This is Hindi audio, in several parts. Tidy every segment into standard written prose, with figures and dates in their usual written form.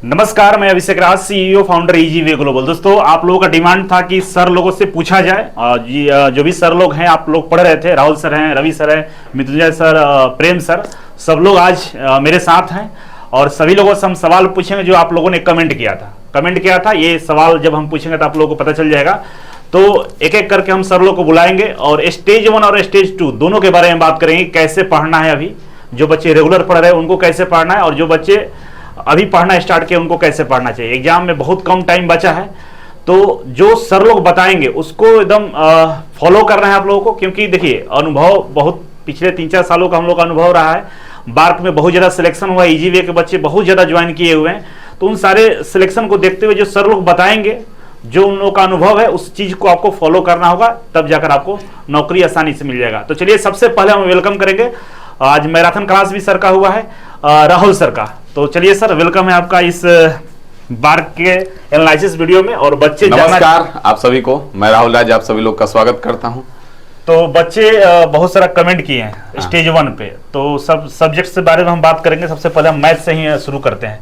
नमस्कार, मैं अभिषेक राज, सीईओ फाउंडर ईजीवे ग्लोबल। दोस्तों, आप लोगों का डिमांड था कि सर लोगों से पूछा जाए। जो भी सर लोग हैं, आप लोग पढ़ रहे थे, राहुल सर हैं, रवि सर हैं, मृत्युंजय सर, प्रेम सर, सब लोग आज मेरे साथ हैं और सभी लोगों से हम सवाल पूछेंगे जो आप लोगों ने कमेंट किया था। ये सवाल जब हम पूछेंगे तो आप लोगों को पता चल जाएगा। तो एक एक करके हम सर लोग को बुलाएंगे और स्टेज 1 और स्टेज 2 दोनों के बारे में बात करेंगे। कैसे पढ़ना है, अभी जो बच्चे रेगुलर पढ़ रहे हैं उनको कैसे पढ़ना है, और जो बच्चे अभी पढ़ना स्टार्ट किए उनको कैसे पढ़ना चाहिए। एग्जाम में बहुत कम टाइम बचा है, तो जो सर लोग बताएंगे उसको एकदम फॉलो करना है आप लोगों को। क्योंकि देखिए, अनुभव बहुत पिछले 3-4 सालों का हम लोग का अनुभव रहा है। बार्क में बहुत ज़्यादा सिलेक्शन हुआ है, ईजीवे के बच्चे बहुत ज़्यादा ज्वाइन किए हुए हैं। तो उन सारे सिलेक्शन को देखते हुए जो सर लोग बताएंगे, जो उन लोगों का अनुभव है, उस चीज़ को आपको फॉलो करना होगा, तब जाकर आपको नौकरी आसानी से मिल जाएगा। तो चलिए, सबसे पहले हम वेलकम करेंगे, आज मैराथन क्लास भी सर का हुआ है, राहुल सर का। तो चलिए सर, वेलकम है आपका इस बार्क के एनालिसिस वीडियो में। और बच्चे नमस्कार आप सभी को, मैं राहुल राज आप सभी लोग का स्वागत करता हूं। तो बच्चे बहुत सारा कमेंट किए हैं स्टेज 1 पे, तो सब सब्जेक्ट्स के बारे में हम बात करेंगे। सबसे पहले हम मैथ से ही शुरू करते हैं।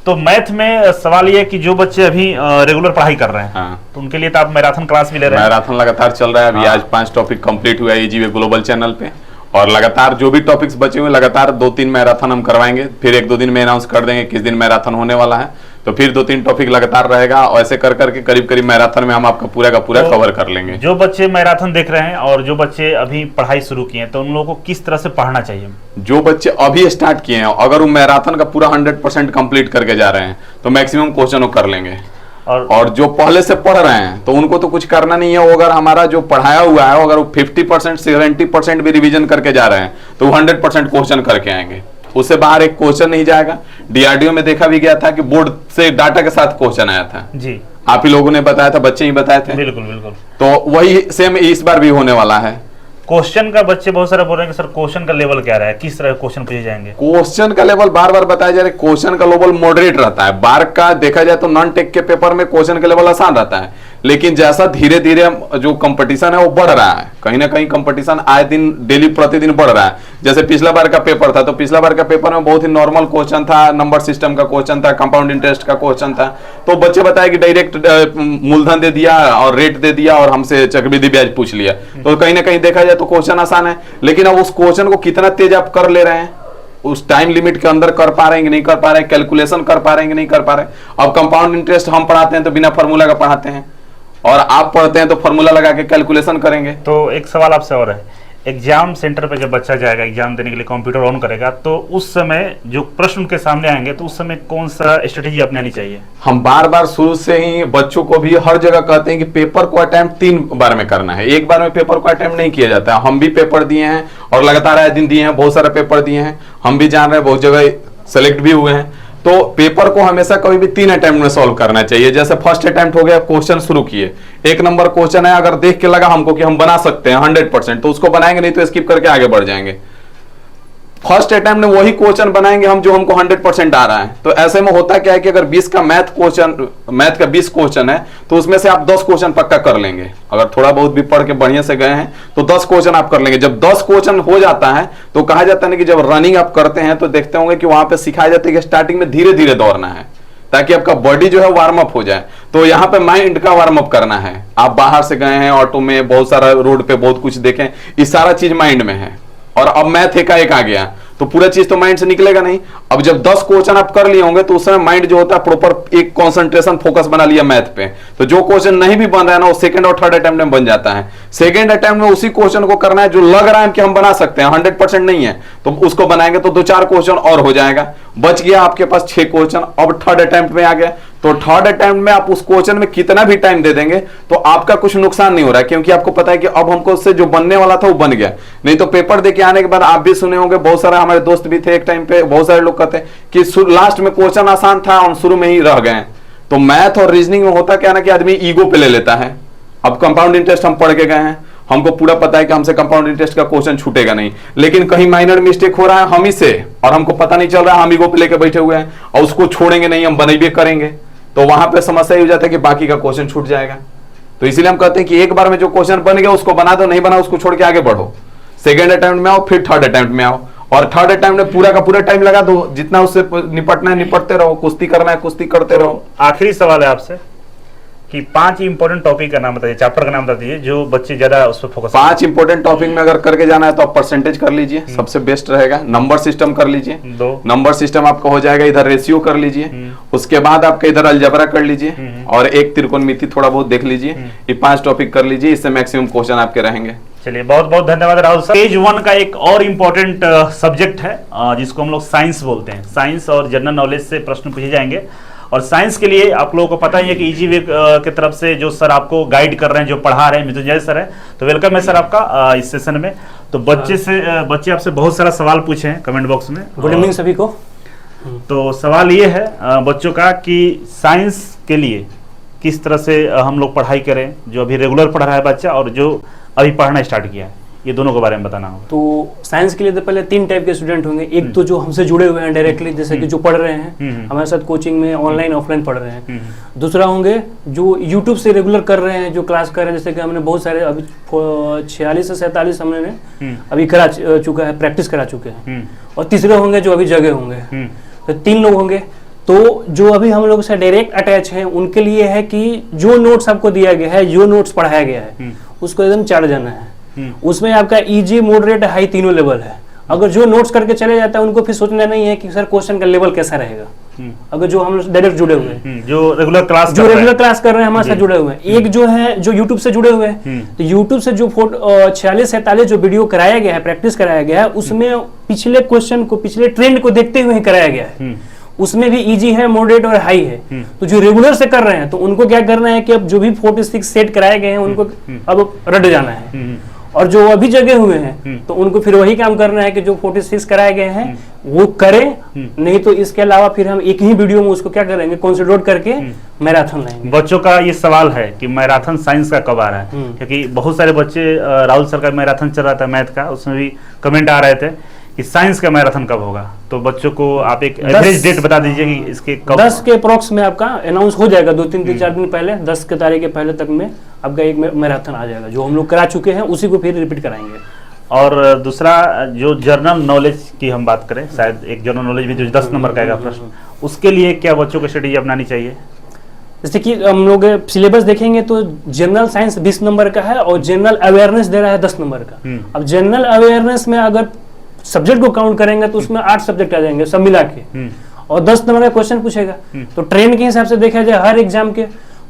तो मैथ में सवाल ये है कि जो बच्चे अभी रेगुलर पढ़ाई कर रहे हैं, तो उनके लिए तो आप मैराथन क्लास भी ले रहे हैं। मैराथन लगातार चल रहा है अभी। आज 5 टॉपिक कंप्लीट हुआ है ईजीवे ग्लोबल चैनल पे, और लगातार जो भी टॉपिक्स बचे हुए लगातार 2-3 मैराथन हम करवाएंगे। फिर 1-2 दिन में अनाउंस कर देंगे किस दिन मैराथन होने वाला है, तो फिर 2-3 टॉपिक लगातार रहेगा। और ऐसे कर करके करीब मैराथन में हम आपका पूरा का पूरा कवर कर लेंगे। जो बच्चे मैराथन देख रहे हैं और जो बच्चे अभी पढ़ाई शुरू किए हैं, तो उन लोगों को किस तरह से पढ़ना चाहिए? जो बच्चे अभी स्टार्ट किए हैं, अगर वो मैराथन का पूरा 100% कंप्लीट करके जा रहे हैं तो मैक्सिमम क्वेश्चन वो कर लेंगे। और जो पहले से पढ़ रहे हैं तो उनको तो कुछ करना नहीं है। वो अगर हमारा जो पढ़ाया हुआ है, अगर वो 50% 70% भी रिवीजन करके जा रहे हैं तो 100% क्वेश्चन करके आएंगे। उससे बाहर एक क्वेश्चन नहीं जाएगा। डीआरडीओ में देखा भी गया था कि बोर्ड से डाटा के साथ क्वेश्चन आया था जी, आप ही लोगों ने बताया था, बच्चे ही बताए थे। बिल्कुल बिल्कुल। तो वही सेम इस बार भी होने वाला है। क्वेश्चन का बच्चे बहुत सारे बोल रहे हैं कि सर क्वेश्चन का लेवल क्या रहा है, किस तरह क्वेश्चन पूछे जाएंगे? क्वेश्चन का लेवल बार बार बताया जा रहा है। क्वेश्चन का लेवल मॉडरेट रहता है। बार्क का देखा जाए तो नॉन टेक के पेपर में क्वेश्चन का लेवल आसान रहता है, लेकिन जैसा धीरे धीरे जो कंपटीशन है वो बढ़ रहा है, कहीं ना कहीं कंपटीशन आए दिन डेली प्रतिदिन बढ़ रहा है। जैसे पिछला बार का पेपर था, तो पिछला बार का पेपर में बहुत ही नॉर्मल क्वेश्चन था, नंबर सिस्टम का क्वेश्चन था, कंपाउंड इंटरेस्ट का क्वेश्चन था। तो बच्चे बताए कि डायरेक्ट मूलधन दे दिया और रेट दे दिया और हमसे चक्रवृद्धि ब्याज पूछ लिया। तो कहीं ना कहीं देखा जाए तो क्वेश्चन आसान है, लेकिन अब उस क्वेश्चन को कितना तेज आप कर ले रहे हैं, उस टाइम लिमिट के अंदर कर पा रहे हैं कि नहीं कर पा रहे हैं, कैलकुलेशन कर पा रहे हैं कि नहीं कर पा रहे हैं। अब कंपाउंड इंटरेस्ट हम पढ़ाते हैं तो बिना फार्मूला का पढ़ाते हैं, और आप पढ़ते हैं तो फार्मूला लगा के कैलकुलेशन करेंगे। तो एक सवाल आपसे और है, एग्जाम सेंटर पे जब बच्चा जाएगा एग्जाम देने के लिए, कंप्यूटर ऑन करेगा, तो उस समय जो प्रश्न उनके सामने आएंगे, तो उस समय कौन सा स्ट्रेटेजी अपनानी चाहिए? हम बार बार शुरू से ही बच्चों को भी हर जगह कहते हैं कि पेपर को अटेम्प्ट 3 बार में करना है। एक बार में पेपर को अटेम्प्ट नहीं किया जाता है। हम भी पेपर दिए हैं और लगातार आए दिन दिए हैं, बहुत सारे पेपर दिए हैं, हम भी जान रहे हैं, बहुत जगह सेलेक्ट भी हुए हैं। तो पेपर को हमेशा कभी भी 3 अटेम्प्ट में सॉल्व करना चाहिए। जैसे फर्स्ट अटेम्प्ट हो गया, क्वेश्चन शुरू किए, 1 नंबर क्वेश्चन है, अगर देख के लगा हमको कि हम बना सकते हैं 100%, तो उसको बनाएंगे, नहीं तो स्किप करके आगे बढ़ जाएंगे। फर्स्ट अटेम्प्ट में वही क्वेश्चन बनाएंगे हम जो हमको 100% आ रहा है। तो ऐसे में होता क्या है कि अगर 20 का मैथ का 20 क्वेश्चन है, तो उसमें से आप 10 क्वेश्चन पक्का कर लेंगे। अगर थोड़ा बहुत भी पढ़ के बढ़िया से गए हैं तो 10 क्वेश्चन आप कर लेंगे। जब 10 क्वेश्चन हो जाता है तो कहा जाता है कि जब रनिंग आप करते हैं तो देखते होंगे कि वहां पे सिखाया जाता है कि स्टार्टिंग में धीरे धीरे दौड़ना है, ताकि आपका बॉडी जो है वार्म अप हो जाए। तो यहाँ पे माइंड का वार्म अप करना है। आप बाहर से गए हैं, ऑटो में बहुत सारा रोड पे बहुत कुछ देखें, ये सारा चीज माइंड में है। और अब मैथ एक आ गया तो पूरा चीज तो माइंड से निकलेगा नहीं। अब जब 10 क्वेश्चन आप कर लिए होंगे तो उस समय माइंड जो होता है प्रॉपर एक कंसंट्रेशन फोकस बना लिया मैथ पे। तो जो क्वेश्चन नहीं भी बन रहा है ना, वो सेकंड और थर्ड अटेम्प्ट में बन जाता है। सेकंड अटेम्प्ट में उसी क्वेश्चन को करना है जो लग रहा है कि हम बना सकते हैं, 100% नहीं है तो उसको बनाएंगे तो 2-4 क्वेश्चन और हो जाएगा। बच गया आपके पास 6 क्वेश्चन। अब थर्ड अटेम्प्ट में आ गया, तो थर्ड अटेम्प्ट में आप उस क्वेश्चन में कितना भी टाइम दे देंगे तो आपका कुछ नुकसान नहीं हो रहा है, क्योंकि आपको पता है कि अब हमको उससे जो बनने वाला था वो बन गया। नहीं तो पेपर देके आने के बाद आप भी सुने होंगे, बहुत सारे हमारे दोस्त भी थे एक टाइम पे, बहुत सारे लोग कहते हैं कि लास्ट में क्वेश्चन आसान था और शुरू में ही रह गए। तो मैथ और रीजनिंग में होता क्या ना कि आदमी ईगो पे ले लेता है। अब कंपाउंड इंटरेस्ट हम पढ़ के गए हैं, हमको पूरा पता है कि हमसे कंपाउंड इंटरेस्ट का क्वेश्चन छूटेगा नहीं, लेकिन कहीं माइनर मिस्टेक हो रहा है हम ही से और हमको पता नहीं चल रहा है, हम ईगो पे लेके बैठे हुए हैं और उसको छोड़ेंगे नहीं, हम बनेबे करेंगे, तो वहां पे समस्या ही हो जाता है कि बाकी का क्वेश्चन छूट जाएगा। तो इसीलिए हम कहते हैं कि एक बार में जो क्वेश्चन बन गया उसको बना दो, नहीं बना उसको छोड़ के आगे बढ़ो। सेकेंड अटेम्प्ट में आओ, फिर थर्ड अटेम्प्ट में आओ। और थर्ड अटेम्प्ट में पूरा का पूरा टाइम लगा दो, जितना उससे निपटना है निपटते रहो, कुश्ती करना है कुश्ती करते रहो। आखिरी सवाल है आपसे कि 5 इंपॉर्टेंट टॉपिक का नाम बताइए, चैप्टर का नाम बता दीजिए जो बच्चे ज्यादा उस पर फोकस। 5 इंपॉर्टेंट टॉपिक में अगर करके जाना है तो आप परसेंटेज कर लीजिए, सबसे बेस्ट रहेगा। नंबर सिस्टम कर लीजिए, 2 नंबर सिस्टम आपका हो जाएगा, इधर रेशियो कर लीजिए, उसके बाद आपका इधर अलजबरा कर लीजिए, और एक त्रिकोणमिति थोड़ा बहुत देख लीजिए। ये 5 टॉपिक कर लीजिए, इससे मैक्सिमम क्वेश्चन आपके रहेंगे। चलिए बहुत बहुत धन्यवाद राहुल सर। पेज 1 का एक और इम्पोर्टेंट सब्जेक्ट है जिसको हम लोग साइंस बोलते हैं। साइंस और जनरल नॉलेज से प्रश्न पूछे जाएंगे, और साइंस के लिए आप लोगों को पता ही है कि इजी वे की तरफ से जो सर आपको गाइड कर रहे हैं, जो पढ़ा रहे हैं, मृत्युंजय सर है। तो वेलकम है सर आपका इस सेशन में। तो बच्चे आपसे बहुत सारा सवाल पूछे हैं कमेंट बॉक्स में। गुड इवनिंग सभी को। तो सवाल ये है बच्चों का कि साइंस के लिए किस तरह से हम लोग पढ़ाई करें, जो अभी रेगुलर पढ़ रहा है बच्चा और जो अभी पढ़ना स्टार्ट किया है, ये दोनों के बारे में बताना होगा। तो साइंस के लिए तो पहले 3 टाइप के स्टूडेंट होंगे। एक तो जो हमसे जुड़े हुए हैं डायरेक्टली, जैसे कि जो पढ़ रहे हैं हमारे साथ कोचिंग में, ऑनलाइन ऑफलाइन पढ़ रहे हैं। दूसरा होंगे जो यूट्यूब से रेगुलर कर रहे हैं, जो क्लास कर रहे हैं, जैसे कि हमने बहुत सारे अभी 46 से 47 हमने अभी करा चुका है, प्रैक्टिस करा चुके हैं। और तीसरे होंगे जो अभी जगह होंगे। तो 3 लोग होंगे। तो जो अभी हम लोग से डायरेक्ट अटैच हैं उनके लिए है कि जो नोट्स आपको दिया गया है, जो नोट्स पढ़ाया गया है, उसको एकदम चढ़ जाना है। उसमें आपका इजी, मॉडरेट, हाई तीनों लेवल है। अगर जो नोट्स करके चले जाता है उनको फिर सोचना नहीं है कि सर क्वेश्चन का लेवल कैसा रहेगा। अगर जो हम लोग डायरेक्ट जुड़े हुए हैं, जो रेगुलर क्लास कर रहे हैं हमारे साथ जुड़े हुए हैं। एक जो है जो यूट्यूब से जुड़े हुए हैं, तो यूट्यूब से जो 46-47 जो वीडियो कराया गया है, प्रैक्टिस कराया गया है, उसमें पिछले क्वेश्चन को, पिछले ट्रेंड को देखते हुए कराया गया है। उसमें भी इजी है, मॉडरेट और हाई है। तो जो रेगुलर से कर रहे हैं तो उनको क्या करना है कि अब जो भी 46 सेट कराए गए हैं उनको अब रट जाना है। और जो अभी जगे हुए हैं तो उनको फिर वही काम करना है कि जो 46 कराए गए हैं वो करें। नहीं तो इसके अलावा फिर हम एक ही वीडियो में उसको क्या करेंगे, कंसोलिडेट करके मैराथन लाएंगे। बच्चों का ये सवाल है कि मैराथन साइंस का कब आ रहा है, क्योंकि बहुत सारे बच्चे राहुल सर का मैराथन चल रहा था मैथ का, उसमें भी कमेंट आ रहे थे कि साइंस का मैराथन कब होगा। तो बच्चों को आप एक एवरेज डेट बता दीजिए कि इसके कब। 10 के अप्रोक्स में आपका अनाउंस हो जाएगा, 2-3-4 दिन पहले, 10 के तारीख के पहले तक में आपका एक मैराथन आ जाएगा, जो हम लोग करा चुके हैं उसी को फिर रिपीट कराएंगे। और दूसरा जो जनरल नॉलेज की हम बात करें, शायद एक जनरल नॉलेज भी जो 10 नंबर का आएगा प्रश्न, उसके लिए क्या बच्चों को स्ट्रेटेजी अपनानी चाहिए? जैसे कि हम लोग सिलेबस देखेंगे तो जनरल साइंस 20 नंबर का है और जनरल अवेयरनेस दे रहा है 10 नंबर का। अब जनरल अवेयरनेस में अगर सब्जेक्ट को काउंट करेंगे तो उसमें 8 सब्जेक्ट आ जाएंगे सब मिला के, और 10 नंबर का क्वेश्चन पूछेगा। तो ट्रेंड के हिसाब से देखा जाए हर एग्जाम के,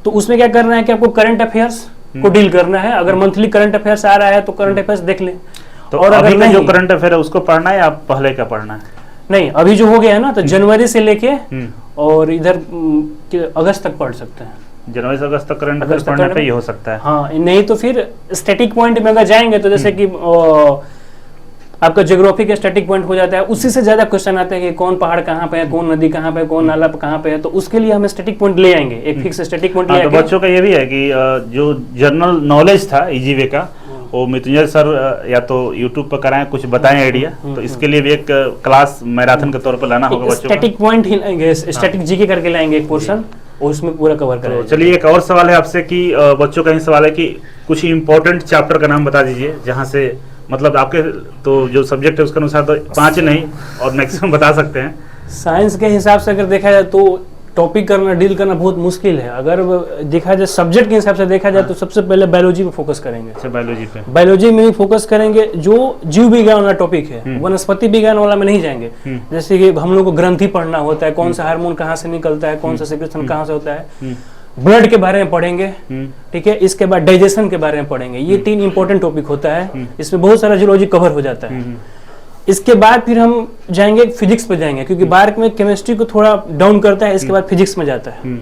तो उसमें क्या करना है कि आपको करंट अफेयर्स को डील करना है। अगर मंथली करंट अफेयर्स आ रहा है तो करंट अफेयर्स देख लें। तो और अभी का जो करंट अफेयर है उसको पढ़ना है या पहले का पढ़ना है? नहीं, अभी जो हो गया है ना, तो जनवरी से लेके और इधर अगस्त तक पढ़ सकते हैं। जनवरी से अगस्त तक करंट अफेयर पढ़ने पे ही हो सकता है। हाँ, नहीं तो फिर स्टैटिक पॉइंट में अगर जाएंगे तो जैसे कि आपका ज्योग्राफी का स्टैटिक पॉइंट हो जाता है, उसी से ज्यादा क्वेश्चन आते हैं कि कौन पहाड़ कहाँ पे है, कौन नदी कहाँ पे है, कौन नाला कहाँ पे है। तो उसके लिए हम स्टैटिक पॉइंट ले आएंगे, एक फिक्स स्टैटिक पॉइंट ले आएंगे। तो बच्चों का ये भी है कि जो जनरल नॉलेज था इजी वे का, वो मृत्युंजय सर या तो यूट्यूब पर कराएं, कुछ बताएं आइडिया। तो इसके लिए भी एक क्लास मैराथन के तौर पर लाना होगा बच्चों को। स्टैटिक पॉइंट ही लाएंगे, स्टैटिक जीके करके लाएंगे एक पोर्शन, और उसमें पूरा कवर करेंगे। चलिए एक और सवाल है आपसे कि बच्चों का ही सवाल है कि कुछ इंपॉर्टेंट चैप्टर का नाम बता दीजिए, जहाँ से मतलब आपके तो जो सब्जेक्ट है उसके अनुसार तो 5 नहीं और मैक्सिमम बता सकते हैं। साइंस के हिसाब से अगर देखा जाए तो टॉपिक करना, डील करना बहुत मुश्किल है। अगर देखा जाए सब्जेक्ट के हिसाब से देखा जाए तो सबसे पहले बायोलॉजी पे फोकस करेंगे। अच्छा, बायोलॉजी में भी फोकस करेंगे। जो जीव विज्ञान वाला टॉपिक है, वनस्पति विज्ञान वाला में नहीं जाएंगे। जैसे कि हम लोग को ग्रंथि पढ़ना होता है, कौन सा हार्मोन कहाँ से निकलता है, कौन सा सिक्रेशन कहाँ से होता है, ब्लड के बारे में पढ़ेंगे। ठीक है, इसके बाद डाइजेशन के बारे में पढ़ेंगे। ये 3 इंपॉर्टेंट टॉपिक होता है, इसमें बहुत सारा जियोलॉजी कवर हो जाता है। इसके बाद फिर हम जाएंगे फिजिक्स पे जाएंगे, क्योंकि बार्क में केमिस्ट्री को थोड़ा डाउन करता है, इसके बाद फिजिक्स में जाता है।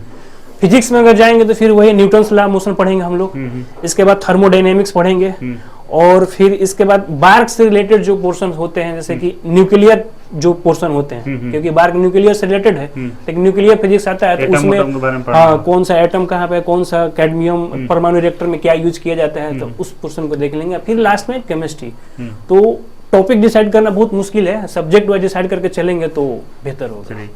फिजिक्स में अगर जाएंगे तो फिर वही न्यूटन्स लॉ मोशन पढ़ेंगे हम लोग। इसके बाद थर्मोडायनेमिक्स पढ़ेंगे, और फिर इसके बाद बार्क से रिलेटेड जो पोर्शन होते हैं, जैसे कि न्यूक्लियर जो पोर्शन होते हैं, क्योंकि बार्क न्यूक्लियर से रिलेटेड है, लेकिन न्यूक्लियर फिजिक्स आता है तो उसमें कौन सा एटम कहाँ पे, कौन सा कैडमियम परमाणु रिएक्टर में क्या यूज किया जाता है, तो उस पोर्शन को देख लेंगे। फिर लास्ट में केमिस्ट्री। तो टॉपिक डिसाइड करना बहुत मुश्किल है, सब्जेक्ट वाइज डिसाइड करके चलेंगे तो बेहतर होगा।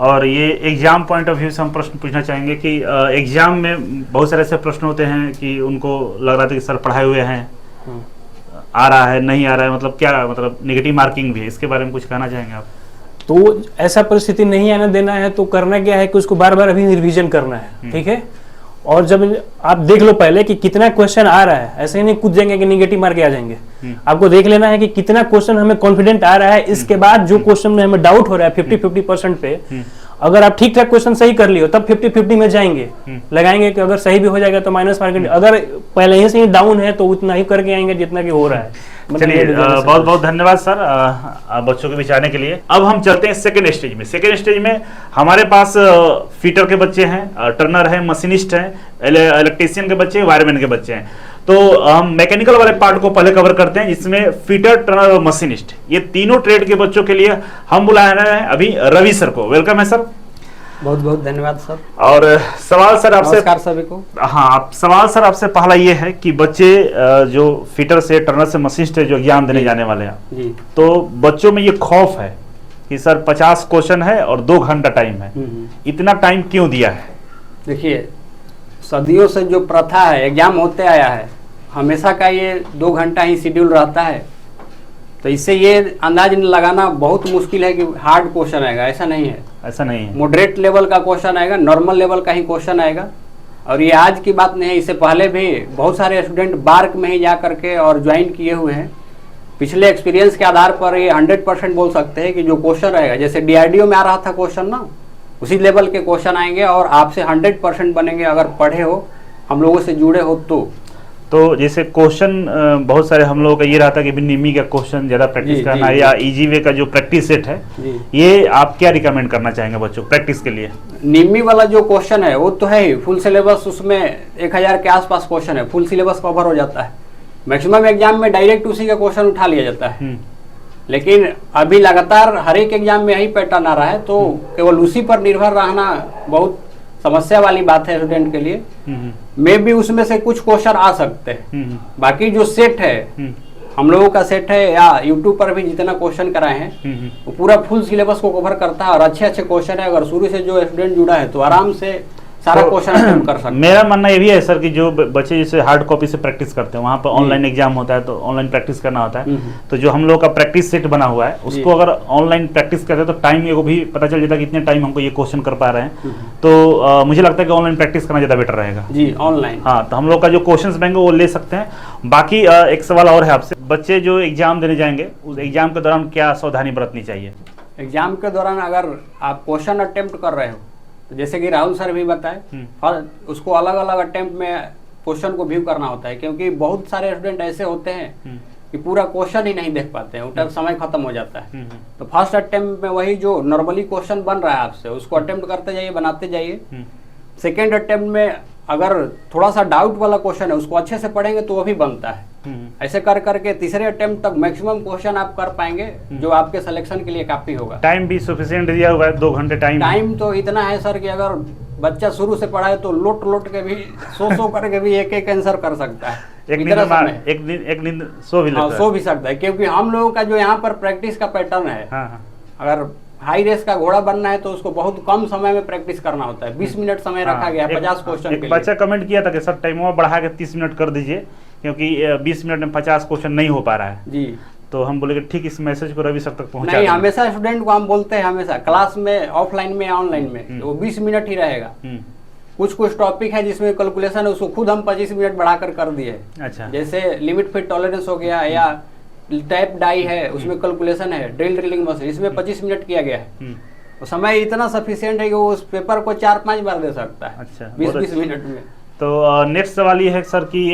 और ये एग्जाम पॉइंट ऑफ व्यू से हम प्रश्न पूछना चाहेंगे कि एग्जाम में बहुत सारे ऐसे प्रश्न होते हैं कि उनको लग रहा था कि सर पढ़ाए हुए हैं, आ रहा है नहीं आ रहा है, मतलब क्या मतलब नेगेटिव मार्किंग भी है, इसके बारे में कुछ कहना चाहेंगे आप? तो ऐसा परिस्थिति नहीं आने देना है, तो करना क्या है कि उसको बार बार अभी रिवीजन करना है, ठीक है। और जब आप देख लो पहले कि कितना क्वेश्चन आ रहा है, ऐसे ही नहीं कूद जाएंगे कि निगेटिव मार्क आ जाएंगे। आपको देख लेना है कि कितना क्वेश्चन हमें कॉन्फिडेंट आ रहा है, इसके बाद जो क्वेश्चन में हमें डाउट हो रहा है 50-50% पे, अगर आप ठीक ठाक क्वेश्चन सही कर लियो तब 50-50 में जाएंगे, लगाएंगे कि अगर सही भी हो जाएगा तो माइनस मार्किंग, अगर पहले ही से ही डाउन है तो उतना ही करके आएंगे जितना कि हो रहा है। चलिए बहुत बहुत धन्यवाद सर बच्चों के विचारने के लिए। अब हम चलते हैं सेकेंड स्टेज में। सेकेंड स्टेज में हमारे पास फीटर के बच्चे हैं, टर्नर हैं, मशीनिस्ट हैं, इलेक्ट्रीशियन के बच्चे, वायरमैन के बच्चे हैं। तो हम मैकेनिकल वाले पार्ट को पहले कवर करते हैं, जिसमें फीटर, टर्नर और मशीनिस्ट, ये तीनों ट्रेड के बच्चों के लिए हम बुलाए हैं अभी रवि सर को। वेलकम है सर। बहुत बहुत धन्यवाद सर। और सवाल सर आपसे, नमस्कार सभी को। हाँ, सवाल सर आपसे पहला ये है कि बच्चे जो फीटर से, टर्नर से, मशीनिस्ट है, जो एग्जाम देने जाने वाले हैं जी, तो बच्चों में ये खौफ है कि सर 50 क्वेश्चन है और 2 घंटा टाइम है, इतना टाइम क्यों दिया है? देखिए, सदियों से जो प्रथा है, एग्जाम होते आया है, हमेशा का ये 2 घंटा ही शेड्यूल रहता है। तो इससे ये अंदाज लगाना बहुत मुश्किल है कि हार्ड क्वेश्चन आएगा, ऐसा नहीं है। ऐसा नहीं है, मॉडरेट लेवल का क्वेश्चन आएगा, नॉर्मल लेवल का ही क्वेश्चन आएगा। और ये आज की बात नहीं है, इससे पहले भी बहुत सारे स्टूडेंट बार्क में ही जा करके और ज्वाइन किए हुए हैं। पिछले एक्सपीरियंस के आधार पर ये 100% बोल सकते हैं कि जो क्वेश्चन आएगा, जैसे DRDO में आ रहा था क्वेश्चन ना, उसी लेवल के क्वेश्चन आएंगे और आपसे 100% बनेंगे अगर पढ़े हो, हम लोगों से जुड़े हो तो जैसे क्वेश्चन बहुत सारे हम लोगों का ये रहा था कि निमी का क्वेश्चन ज्यादा प्रैक्टिस करना है, या इजी वे का जो प्रैक्टिस सेट है, ये आप क्या रिकमेंड करना चाहेंगे बच्चों को प्रैक्टिस के लिए? निमी वाला जो क्वेश्चन है वो तो है ही फुल सिलेबस, उसमें 1000 के आसपास क्वेश्चन है, फुल सिलेबस कवर हो जाता है। मैक्सिमम एग्जाम में डायरेक्ट उसी का क्वेश्चन उठा लिया जाता है, लेकिन अभी लगातार हर एक एग्जाम में यही पैटर्न आ रहा है, तो केवल उसी पर निर्भर रहना बहुत समस्या वाली बात है स्टूडेंट के लिए। मे भी उसमें से कुछ क्वेश्चन आ सकते हैं, बाकी जो सेट है हम लोगों का सेट है, या यूट्यूब पर भी जितना क्वेश्चन कराए हैं वो पूरा फुल सिलेबस को कवर करता है और अच्छे अच्छे क्वेश्चन है। अगर शुरू से जो स्टूडेंट जुड़ा है तो आराम से सारा क्वेश्चन अटेम्प्ट कर सकते हैं। मेरा मानना ये भी है सर कि जो बच्चे जैसे हार्ड कॉपी से प्रैक्टिस करते हैं, वहाँ पर ऑनलाइन एग्जाम होता है तो ऑनलाइन प्रैक्टिस करना होता है, तो जो हम लोग का प्रैक्टिस सेट बना हुआ है उसको अगर ऑनलाइन प्रैक्टिस करते हैं तो टाइम को भी पता चल जाता है कि इतने टाइम हमको ये क्वेश्चन कर पा रहे हैं। तो मुझे लगता है कि ऑनलाइन प्रैक्टिस करना ज़्यादा बेटर रहेगा जी, ऑनलाइन। हाँ, तो हम लोग का जो क्वेश्चन बनेंगे वो ले सकते हैं। बाकी एक सवाल और है आपसे, बच्चे जो एग्जाम देने जाएंगे उस एग्जाम के दौरान क्या सावधानी बरतनी चाहिए? एग्जाम के दौरान अगर आप क्वेश्चन अटेम्प्ट कर रहे हो, तो जैसे कि राहुल सर भी बताए, उसको अलग अलग अटेम्प्ट में क्वेश्चन को व्यू करना होता है, क्योंकि बहुत सारे स्टूडेंट ऐसे होते हैं कि पूरा क्वेश्चन ही नहीं देख पाते हैं, उनका समय खत्म हो जाता है। तो फर्स्ट अटेम्प्ट में वही जो नॉर्मली क्वेश्चन बन रहा है आपसे, उसको अटेम्प्ट करते जाइए, बनाते जाइए। सेकेंड अटेम्प्ट में अगर थोड़ा सा डाउट वाला क्वेश्चन है उसको अच्छे से पढ़ेंगे तो वो भी बनता है। ऐसे कर करके तीसरे अटेम्प्ट तक मैक्सिमम क्वेश्चन आप कर पाएंगे, जो आपके सिलेक्शन के लिए काफी होगा। टाइम भी सफिशिएंट दिया हुआ है, 2 घंटे टाइम तो इतना है सर कि अगर बच्चा शुरू से पढ़ाए तो लोट के भी सो करके भी एक आंसर कर सकता है। एक नींद सो भी सकता है, क्योंकि हम लोगों का जो यहाँ पर प्रैक्टिस का पैटर्न है, अगर हाई रेस का घोड़ा बनना है तो उसको बहुत कम समय में प्रैक्टिस करना होता है। 20 मिनट समय रखा गया 50 क्वेश्चन के लिए। बच्चा कमेंट किया था कि सर टाइम बढ़ा के 30 मिनट कर दीजिए, क्योंकि 20 मिनट में 50 क्वेश्चन नहीं हो पा रहा है जी। तो हम बोले कि ठीक, इस मैसेज को रवि सर तक पहुंचा नहीं। हमेशा स्टूडेंट को हम बोलते हैं, हमेशा क्लास में, ऑफलाइन में या ऑनलाइन में, तो 20 मिनट ही रहेगा। कुछ टॉपिक है जिसमें कैलकुलेशन है, उसको खुद हम 25 मिनट बढ़ाकर कर दिए। अच्छा, जैसे लिमिट फिट टॉलरेंस हो गया, या टाइप डाई है, उसमें कैलकुलेशन है, ड्रिलिंग मशीन, इसमें 25 मिनट किया गया है। तो समय इतना सफिशिएंट है कि वो उस पेपर को 4-5 बार दे सकता है। अच्छा, 20-20 मिनट में। तो नेक्स्ट सवाल ये है सर कि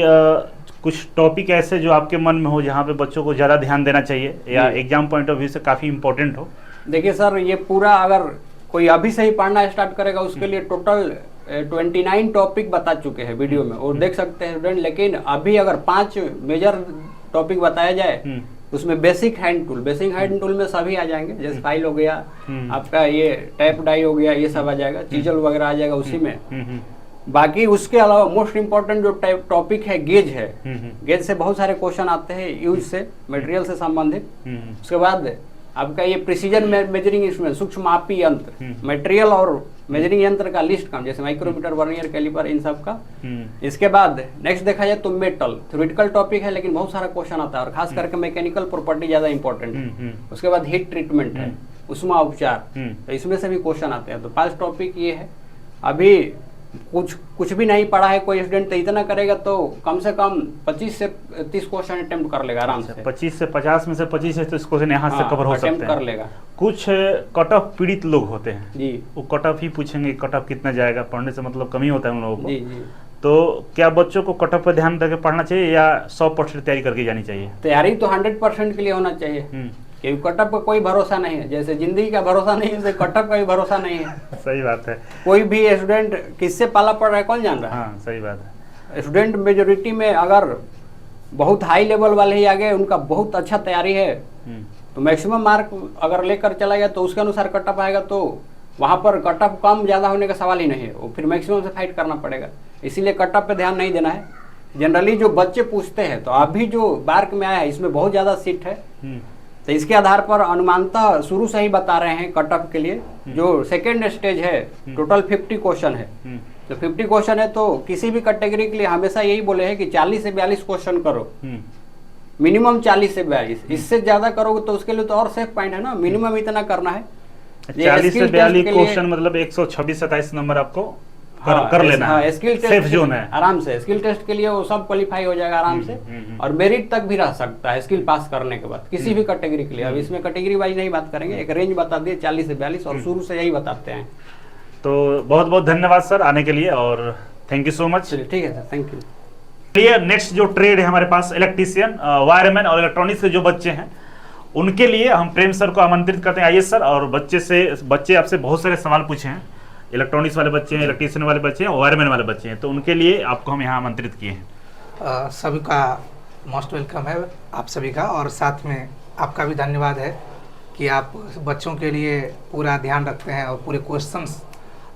कुछ टॉपिक ऐसे जो आपके मन में हो जहाँ पे बच्चों को ज़्यादा ध्यान देना चाहिए, या एग्जाम पॉइंट ऑफ व्यू से काफ़ी इंपॉर्टेंट हो? देखिए सर, ये पूरा अगर कोई अभी से ही पढ़ना स्टार्ट करेगा उसके लिए टोटल 29 टॉपिक बता चुके हैं वीडियो में, और देख सकते हैं स्टूडेंट। लेकिन अभी अगर 5 मेजर टॉपिक बताया जाए, उसमें बेसिक हैंड टूल में सभी आ जाएंगे, जैसे फाइल हो गया, आपका ये टैप डाई हो गया, ये सब आ जाएगा, चीजल वगैरह आ जाएगा उसी में। बाकी उसके अलावा मोस्ट इंपॉर्टेंट जो टॉपिक है गेज है, गेज से बहुत सारे क्वेश्चन आते हैं, यूज से, मटेरियल से संबंधित। उसके बाद आपका ये प्रिसीजन मेजरिंग इंस्ट्रूमेंट, सूक्ष्म मापी यंत्र, मटेरियल और मेजरिंग यंत्र का लिस्ट कम, जैसे माइक्रोमीटर, वर्नियर कैलिपर, इन सब का। इसके बाद नेक्स्ट देखा जाए तो मेटल, थ्योरेटिकल टॉपिक है लेकिन बहुत सारा क्वेश्चन आता है, और खास करके मैकेनिकल प्रॉपर्टी ज्यादा इंपॉर्टेंट है। उसके बाद हीट ट्रीटमेंट है, उष्मा उपचार, तो इसमें से भी क्वेश्चन आते हैं। तो 5 टॉपिक ये है। अभी कुछ भी नहीं पढ़ा है कोई स्टूडेंट तो इतना करेगा तो कम से कम 25 से 30 क्वेश्चन अटेम्प्ट कर लेगा आराम से। 25 से 50 में से 25 से 30 क्वेश्चन यहाँ से कवर हो सकते हैं, कर लेगा। कुछ कट ऑफ पीड़ित लोग होते हैं जी, वो कट ऑफ ही पूछेंगे, कट ऑफ कितना जाएगा, पढ़ने से मतलब कमी होता है उन लोगों को। जी जी। तो क्या बच्चों को कट ऑफ पर ध्यान देकर पढ़ना चाहिए या 100% तैयारी करके जानी चाहिए? तैयारी तो 100% के लिए होना चाहिए, क्योंकि कटअप का कोई भरोसा नहीं है, जैसे जिंदगी का भरोसा नहीं है वैसे कटअप का भी भरोसा नहीं है। सही बात है। कोई भी स्टूडेंट किससे पाला पड़ रहा है कौन जान रहा है। हाँ सही बात है। स्टूडेंट मेजोरिटी में अगर बहुत हाई लेवल वाले ही आ गए, उनका बहुत अच्छा तैयारी है, तो मैक्सिमम मार्क अगर लेकर चला गया तो उसके अनुसार कटअप आएगा, तो वहाँ पर कटअप कम ज़्यादा होने का सवाल ही नहीं है, वो फिर मैक्सिमम से फाइट करना पड़ेगा। इसीलिए कटअप पे ध्यान नहीं देना है। जनरली जो बच्चे पूछते हैं, तो अभी जो बार्क में आया है इसमें बहुत ज़्यादा सीट है, तो इसके आधार पर अनुमानतः शुरू से ही बता रहे हैं कटअप के लिए। जो सेकेंड स्टेज है टोटल 50 क्वेश्चन है, तो 50 क्वेश्चन है तो किसी भी कैटेगरी के लिए हमेशा यही बोले हैं कि 40 से 42 क्वेश्चन करो, मिनिमम 40 से 42। इससे ज्यादा करोगे तो उसके लिए तो और सेफ पॉइंट है ना, मिनिमम इतना करना है। 40 से 42 क्वेश्चन मतलब 126-27 नंबर आपको कर लेना है। स्किल टेस्ट सेफ जोन है आराम से, स्किल टेस्ट के लिए वो सब क्वालिफाई हो जाएगा आराम से, और मेरिट तक भी रह सकता है स्किल पास करने के बाद किसी भी कैटेगरी के लिए। अब इसमें कैटेगरी वाइज नहीं बात करेंगे, एक रेंज बता दिए 40 से 42, और शुरू से यही बताते हैं। तो बहुत बहुत धन्यवाद सर आने के लिए, और थैंक यू सो मच। ठीक है सर, थैंक यू। चलिए नेक्स्ट जो ट्रेड है हमारे पास, इलेक्ट्रीशियन, वायरमैन और इलेक्ट्रॉनिक्स के जो बच्चे हैं उनके लिए हम प्रेम सर को आमंत्रित करते हैं। आइए सर, और बच्चे आपसे बहुत सारे सवाल पूछे हैं, इलेक्ट्रॉनिक्स वाले बच्चे हैं, इलेक्ट्रीशियन वाले बच्चे हैं, वायरमैन वाले बच्चे हैं, तो उनके लिए आपको हम यहाँ आमंत्रित किए हैं। सभी का मोस्ट वेलकम है आप सभी का, और साथ में आपका भी धन्यवाद है कि आप बच्चों के लिए पूरा ध्यान रखते हैं और पूरे क्वेश्चंस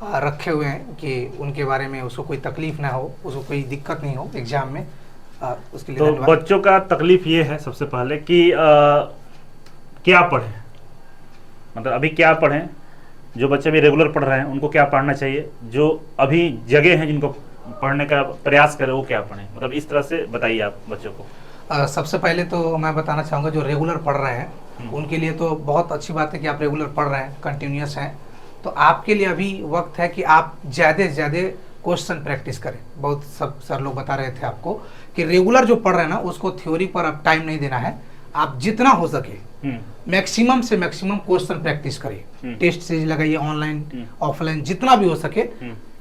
रखे हुए हैं कि उनके बारे में उसको कोई तकलीफ ना हो, उसको कोई दिक्कत नहीं हो एग्जाम में, उसके लिए तो धन्यवाद। बच्चों का तकलीफ ये है सबसे पहले कि क्या पढ़ें, मतलब अभी क्या पढ़ें। जो बच्चे भी रेगुलर पढ़ रहे हैं उनको क्या पढ़ना चाहिए, जो अभी जगह हैं जिनको पढ़ने का प्रयास करें वो क्या पढ़ें, मतलब इस तरह से बताइए आप बच्चों को। सबसे पहले तो मैं बताना चाहूँगा जो रेगुलर पढ़ रहे हैं उनके लिए तो बहुत अच्छी बात है कि आप रेगुलर पढ़ रहे हैं, कंटिन्यूस हैं, तो आपके लिए अभी वक्त है कि आप ज़्यादा से ज़्यादा क्वेश्चन प्रैक्टिस करें। बहुत सब सर लोग बता रहे थे आपको कि रेगुलर जो पढ़ रहे हैं ना उसको थ्योरी पर अब टाइम नहीं देना है, आप जितना हो सके मैक्सिमम से मैक्सिमम क्वेश्चन प्रैक्टिस करिए। टेस्ट सीरीज लगाइए, ऑनलाइन ऑफलाइन जितना भी हो सके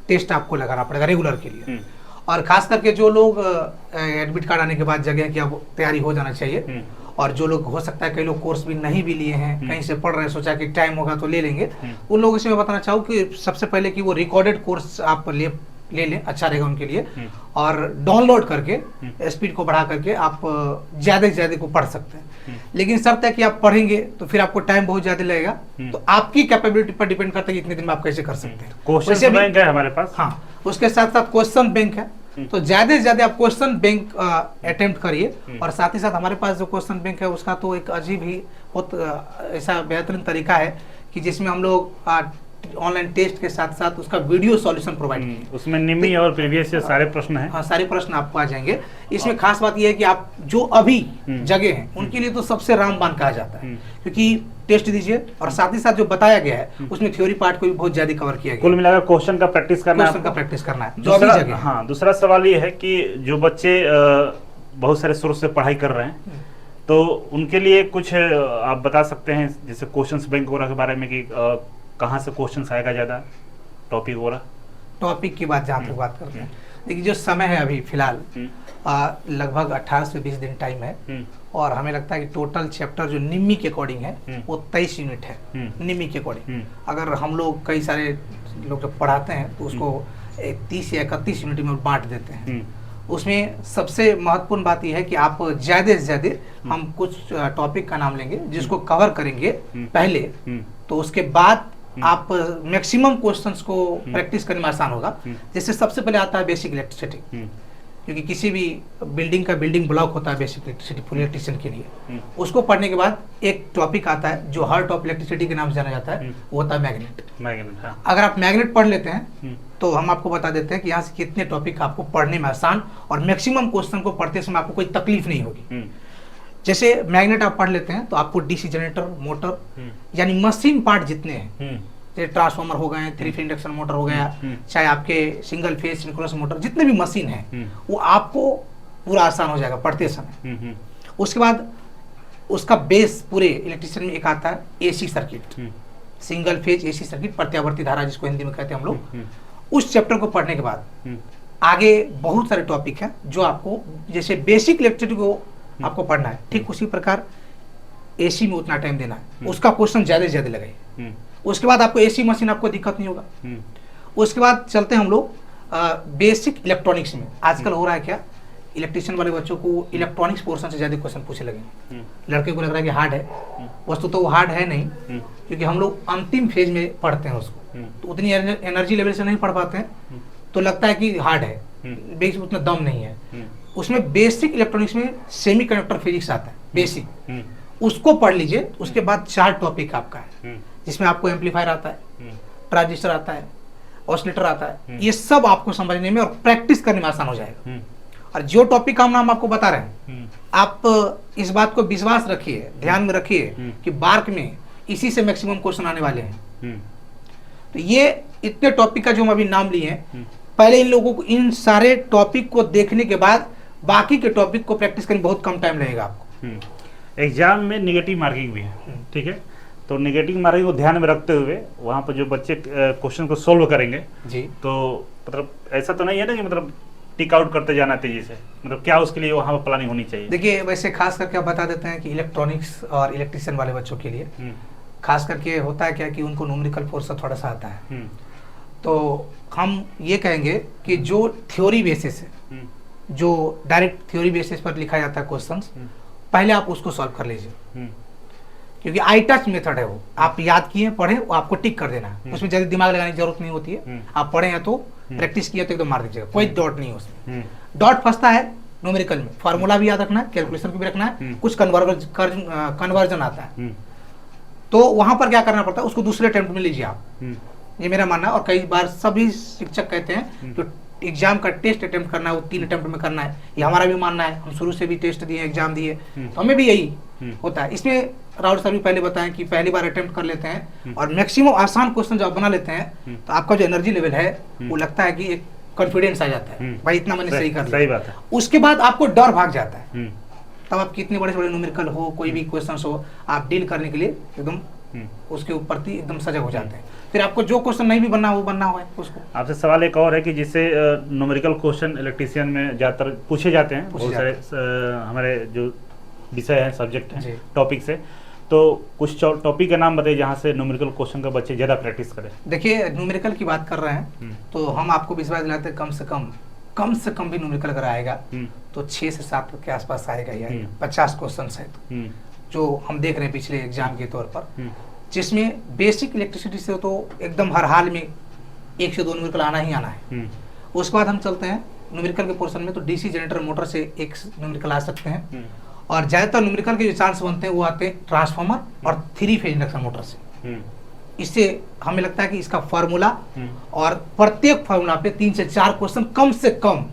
टेस्ट आपको लगाना पड़ेगा रेगुलर के लिए। और खास करके जो लोग एडमिट कार्ड आने के बाद जगह की अब तैयारी हो जाना चाहिए, और जो लोग हो सकता है कई लोग कोर्स भी नहीं भी लिए हैं, कहीं से पढ़ रहे हैं, सोचा कि टाइम होगा तो ले लेंगे, उन लोगों से मैं बताना चाहूँ कि सबसे पहले कि वो रिकॉर्डेड कोर्स आप ले लें, अच्छा रहेगा उनके लिए, और डाउनलोड करके स्पीड को बढ़ा करके आप ज़्यादा से ज़्यादा को पढ़ सकते हैं। लेकिन शर्त है कि आप पढ़ेंगे तो फिर आपको टाइम बहुत ज़्यादा लगेगा, तो आपकी कैपेबिलिटी पर डिपेंड करता है कि इतने दिन में आप कैसे कर सकते हैं। क्वेश्चन बैंक है हमारे पास, हाँ, उसके साथ साथ क्वेश्चन बैंक है, तो ज्यादा से ज्यादा आप क्वेश्चन बैंक अटेम्प्ट करिए। और साथ ही साथ हमारे पास जो क्वेश्चन बैंक है उसका तो एक अजीब ही बहुत ऐसा बेहतरीन तरीका है कि जिसमें हम लोग ऑनलाइन टेस्ट के साथ साथ उसका वीडियो सॉल्यूशन प्रोवाइड किए। उसमें निमी और प्रीवियस से सारे प्रश्न हैं। हाँ, सारे प्रश्न आपको आ जाएंगे। इसमें खास बात यह है कि आप जो अभी जगह हैं उनके लिए तो सबसे रामबाण कहा जाता है, क्योंकि टेस्ट दीजिए और साथ ही साथ जो बताया गया है उसमें थ्योरी पार्ट को भी बहुत ज्यादा कवर किया गया। कुल मिलाकर क्वेश्चन का प्रैक्टिस करना है, जो अभी जगह। हाँ, दूसरा सवाल ये है कि जो बच्चे बहुत सारे सोर्स से पढ़ाई कर रहे हैं तो उनके लिए कुछ आप बता सकते हैं, जैसे क्वेश्चंस बैंक वगैरह के बारे में कि कहाँ से क्वेश्चंस आएगा ज़्यादा, टॉपिक वगैरह। टॉपिक की बात जहाँ तक बात करते हैं, देखिए जो समय है अभी फिलहाल लगभग 18 से 20 दिन टाइम है, और हमें लगता है कि टोटल चैप्टर जो निम्मी के अकॉर्डिंग है वो 23 यूनिट है निम्मी के अकॉर्डिंग। अगर हम लोग कई सारे लोग जब पढ़ाते हैं तो उसको 30 या 31 यूनिट में बांट देते हैं। उसमें सबसे महत्वपूर्ण बात यह है कि आप ज़्यादा से ज़्यादा हम कुछ टॉपिक का नाम लेंगे जिसको कवर करेंगे पहले, तो उसके बाद आप मैक्सिमम क्वेश्चंस को प्रैक्टिस करने में आसान होगा। जैसे सबसे पहले आता है बेसिक इलेक्ट्रिसिटी। क्योंकि किसी भी बिल्डिंग का बिल्डिंग ब्लॉक होता है बेसिक इलेक्ट्रिसिटी फुल इलेक्ट्रिशियन के लिए, उसको पढ़ने के बाद एक टॉपिक आता है जो हार्ट ऑफ इलेक्ट्रिसिटी के नाम से जाना जाता है, वो होता है मैग्नेट। मैग्नेट, हाँ। अगर आप मैग्नेट पढ़ लेते हैं तो हम आपको बता देते हैं कि यहाँ से कितने टॉपिक आपको पढ़ने में आसान और मैक्सिमम क्वेश्चन को पढ़ते समय आपको कोई तकलीफ नहीं होगी। जैसे मैग्नेट आप पढ़ लेते हैं तो आपको डीसी जनरेटर, मोटर यानी मशीन पार्ट जितने हैं, जैसे ट्रांसफार्मर हो गए, 3 फेज इंडक्शन मोटर हो गया, चाहे आपके सिंगल फेज सिंक्रोनस मोटर, जितने भी मशीन है वो आपको पूरा आसान हो जाएगा पढ़ते समय। उसके बाद उसका बेस पूरे इलेक्ट्रिशियन में एक आता है AC circuit, single phase AC circuit, प्रत्यावर्ती धारा जिसको हिंदी में कहते हैं हम लोग। उस चैप्टर को पढ़ने के बाद आगे बहुत सारे टॉपिक हैं जो आपको जैसे बेसिक इलेक्ट्रिसिटी को आपको पढ़ना है, ठीक उसी प्रकार एसी में उतना टाइम देना है, उसका क्वेश्चन ज्यादा से ज्यादा लगाइए। उसके बाद आपको एसी मशीन आपको दिक्कत नहीं होगा। उसके बाद चलते हैं हम लोग बेसिक इलेक्ट्रॉनिक्स में। आजकल हो रहा है क्या, इलेक्ट्रिशियन वाले बच्चों को इलेक्ट्रॉनिक्स पोर्शन से ज्यादा क्वेश्चन पूछे लगे। लड़के को लग रहा है कि हार्ड है, वस्तु तो वो हार्ड है नहीं, क्योंकि हम लोग अंतिम फेज में पढ़ते हैं उसको, तो उतनी एनर्जी लेवल से नहीं पढ़ पाते हैं, तो लगता है कि हार्ड है, बेसिक उतना दम नहीं है। उसमें बेसिक इलेक्ट्रॉनिक्स में सेमीकंडक्टर फिजिक्स आता है बेसिक, उसको पढ़ लीजिए। उसके बाद 4 टॉपिक आपका है जिसमें आपको एम्पलीफायर आता है, ट्रांजिस्टर आता है, ऑसिलेटर आता है, ये सब आपको समझने में और प्रैक्टिस करने में आसान हो जाएगा। और जो टॉपिक का नाम आपको बता रहे हैं, आप इस बात को विश्वास रखिए, ध्यान में रखिए कि बार्क में इसी से मैक्सिमम क्वेश्चन आने वाले हैं। तो ये इतने टॉपिक का जो हम अभी नाम लिए हैं, पहले इन लोगों को इन सारे टॉपिक को देखने के बाद बाकी के टॉपिक को प्रैक्टिस करने में बहुत कम टाइम लगेगा आपको। एग्जाम में नेगेटिव मार्किंग भी है, ठीक है, तो नेगेटिव मार्किंग को ध्यान में रखते हुए वहाँ पर जो बच्चे क्वेश्चन को सोल्व करेंगे जी, तो मतलब ऐसा तो नहीं है ना कि मतलब टिक आउट करते जाना तेजी से, मतलब क्या उसके लिए वहाँ पर प्लानिंग होनी चाहिए? देखिए वैसे खास करके आप बता देते हैं कि इलेक्ट्रॉनिक्स और इलेक्ट्रिशियन वाले बच्चों के लिए खास करके होता है क्या कि उनको न्यूमेरिकल फोर्स थोड़ा सा आता है, तो हम ये कहेंगे कि जो थ्योरी बेसिस है, जो डायरेक्ट थ्योरी बेसिस पर लिखा जाता है क्वेश्चंस, पहले आप उसको सॉल्व कर लीजिए, क्योंकि आई टच मेथड है वो, आप याद किए पढ़े, वो आपको टिक कर देना है, उसमें ज्यादा दिमाग लगाने की जरूरत नहीं होती है। आप पढ़े हैं तो प्रैक्टिस किया तो एकदम मार दीजिएगा, कोई डॉट नहीं है उसमें। डॉट फंसता है न्यूमेरिकल में, फार्मूला भी याद रखना है, कैलकुलेशन भी रखना है, कुछ कन्वर्जन आता है, तो वहां पर क्या करना पड़ता है, उसको दूसरे अटेम्प्ट में लीजिए आप, ये मेरा मानना है। और कई बार सभी शिक्षक कहते हैं जो एग्जाम का टेस्ट अटेम्प्ट करना है वो 3 अटेम्प्ट में करना है, ये हमारा भी मानना है, हम शुरू से भी टेस्ट दिए, एग्जाम दिए, तो हमें भी यही होता है। इसमें राहुल सर भी पहले बताएं कि पहली बार अटेम्प्ट कर लेते हैं और मैक्सिमम आसान क्वेश्चन जब बना लेते हैं तो आपका जो एनर्जी लेवल है वो लगता है कि एक कॉन्फिडेंस आ जाता है, भाई इतना मैंने सही कर लिया। सही बात है। उसके बाद आपको डर भाग जाता है, तब आप कितने बड़े से बड़े न्यूमेरिकल हो, कोई भी क्वेश्चन हो, आप डील करने के लिए एकदम उसके ऊपर एकदम सजग हो जाते हैं। फिर आपको जो क्वेश्चन नहीं भी बनना वो बनना हुआ है उसको। आपसे सवाल एक और है कि जिससे न्यूमेरिकल क्वेश्चन इलेक्ट्रिशियन में ज़्यादातर पूछे जाते हैं, बहुत सारे हमारे जो विषय हैं, सब्जेक्ट हैं, टॉपिक से, तो कुछ टॉपिक का नाम बताइए जहाँ से न्यूमेरिकल क्वेश्चन का बच्चे ज़्यादा प्रैक्टिस करें। देखिए न्यूमेरिकल की बात कर रहे हैं तो हम आपको विश्वास दिलाते हैं कम से कम भी न्यूमेरिकल अगर आएगा तो 6 से 7 के आसपास आएगा ही, 50 क्वेश्चन है तो जो हम देख रहे हैं पिछले एग्जाम के तौर पर, जिसमें बेसिक इलेक्ट्रिसिटी से तो एकदम हर हाल में 1 से 2 न्यूमेरिकल आना ही आना है। उसके बाद हम चलते हैं न्यूमेरिकल के पोर्शन में, तो डीसी जनरेटर मोटर से 1 न्यूमेरिकल आ सकते हैं, और ज्यादातर न्यूमेरिकल के जो चांस बनते हैं वो आते हैं ट्रांसफार्मर और 3 फेज इंडक्शन मोटर से। इससे हमें लगता है कि इसका फार्मूला और प्रत्येक फार्मूला पे 3 से 4 क्वेश्चन कम से कम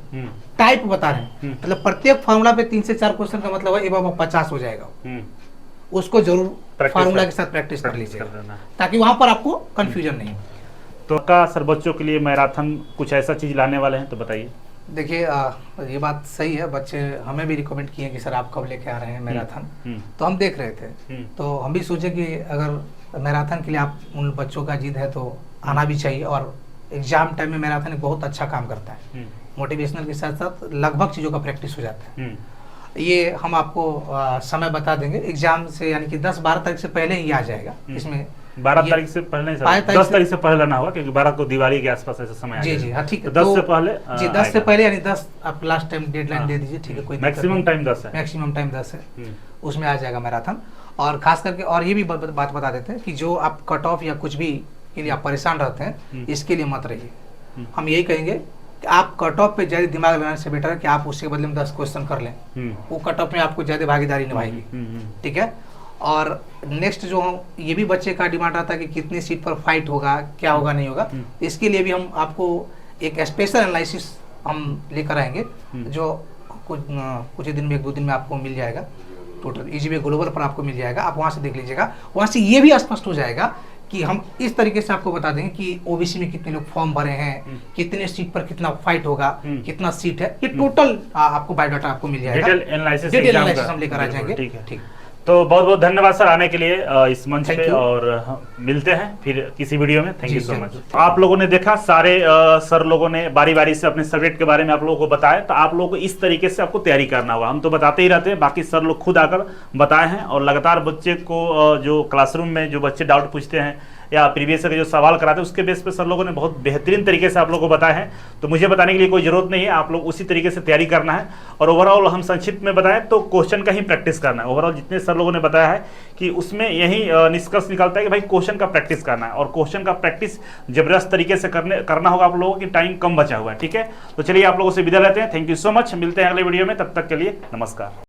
टाइप बता रहे हैं, मतलब प्रत्येक फार्मूला पे 3 से 4 क्वेश्चन का मतलब है अब 50 हो जाएगा। उसको जरूर फार्मूला के साथ प्रैक्टिस कर लीजिए ताकि वहां पर आपको कंफ्यूजन नहीं हो। तो का सर बच्चों के लिए मैराथन कुछ ऐसा चीज लाने वाले हैं तो बताइए। देखिए ये बात सही है, बच्चे हमें भी रिकमेंड किए कि सर आप कब लेके आ रहे हैं मैराथन, तो हम देख रहे थे, तो हम भी सोचे कि अगर मैराथन के लिए आप उन बच्चों का जिद है तो आना भी चाहिए। और एग्जाम टाइम में मैराथन एक बहुत अच्छा काम करता है, मोटिवेशनल के साथ साथ लगभग चीज़ों का प्रैक्टिस हो जाता है। ये हम आपको समय बता देंगे एग्जाम से, यानी कि 10-12 तारीख से पहले ही आ जाएगा। इसमें 12 तारीख से पहले, 10 तारीख से पहले ना होगा क्योंकि 12 को दिवाली के आसपास ऐसा समय जी जी हाँ ठीक है, 10 से पहले जी 10 से पहले, यानी 10 आप लास्ट टाइम डेडलाइन दे दीजिए, ठीक है, कोई मैक्सिमम टाइम 10 है, मैक्सिमम टाइम 10 है, उसमें आ जाएगा मैराथन। और खास करके और ये भी बात बता देते हैं कि जो आप कट ऑफ या कुछ भी के लिए आप परेशान रहते हैं, इसके लिए मत रहिए। हम यही कहेंगे कि आप कट ऑफ पे ज़्यादा दिमाग लगाने से बेटर है कि आप उसके बदले में 10 क्वेश्चन कर लें, वो कट ऑफ में आपको ज़्यादा भागीदारी निभाएगी। ठीक है। और नेक्स्ट जो ये भी बच्चे का डिमांड आता है कि कितनी सीट पर फाइट होगा, क्या होगा नहीं होगा, इसके लिए भी हम आपको एक स्पेशल एनालिसिस हम लेकर आएंगे जो कुछ ही दिन में, 1-2 दिन में आपको मिल जाएगा। टोटल ईजीवे ग्लोबल पर आपको मिल जाएगा, आप वहाँ से देख लीजिएगा। वहाँ से ये भी स्पष्ट हो जाएगा कि हम इस तरीके से आपको बता देंगे कि ओबीसी में कितने लोग फॉर्म भरे हैं, कितने सीट पर कितना फाइट होगा, कितना सीट है, ये टोटल आपको बायोडाटा आपको मिल जाएगा। डिटेल एनालिसिस हम लेकर आ जाएंगे। ठीक है। ठीक। तो बहुत बहुत धन्यवाद सर आने के लिए इस मंच Thank पे, you. और मिलते हैं फिर किसी वीडियो में। थैंक जी, यू सो जरूर। मच। आप लोगों ने देखा, सारे सर लोगों ने बारी बारी से अपने सब्जेक्ट के बारे में आप लोगों को बताया, तो आप लोगों को इस तरीके से आपको तैयारी करना होगा। हम तो बताते ही रहते हैं, बाकी सर लोग खुद आकर बताए हैं, और लगातार बच्चे को जो क्लासरूम में जो बच्चे डाउट पूछते हैं या प्रीवियस के जो सवाल कराते हैं, उसके बेस पे सर लोगों ने बहुत बेहतरीन तरीके से आप लोगों को बताया है। तो मुझे बताने के लिए कोई जरूरत नहीं है, आप लोग उसी तरीके से तैयारी करना है। और ओवरऑल हम संक्षिप्त में बताएं तो क्वेश्चन का ही प्रैक्टिस करना है। ओवरऑल जितने सर लोगों ने बताया है कि उसमें यही निष्कर्ष निकलता है कि भाई क्वेश्चन का प्रैक्टिस करना है, और क्वेश्चन का प्रैक्टिस जबरदस्त तरीके से करना होगा आप लोगों की, टाइम कम बचा हुआ है। ठीक है, तो चलिए आप लोगों से विदा लेते हैं। थैंक यू सो मच, मिलते हैं अगले वीडियो में, तब तक के लिए नमस्कार।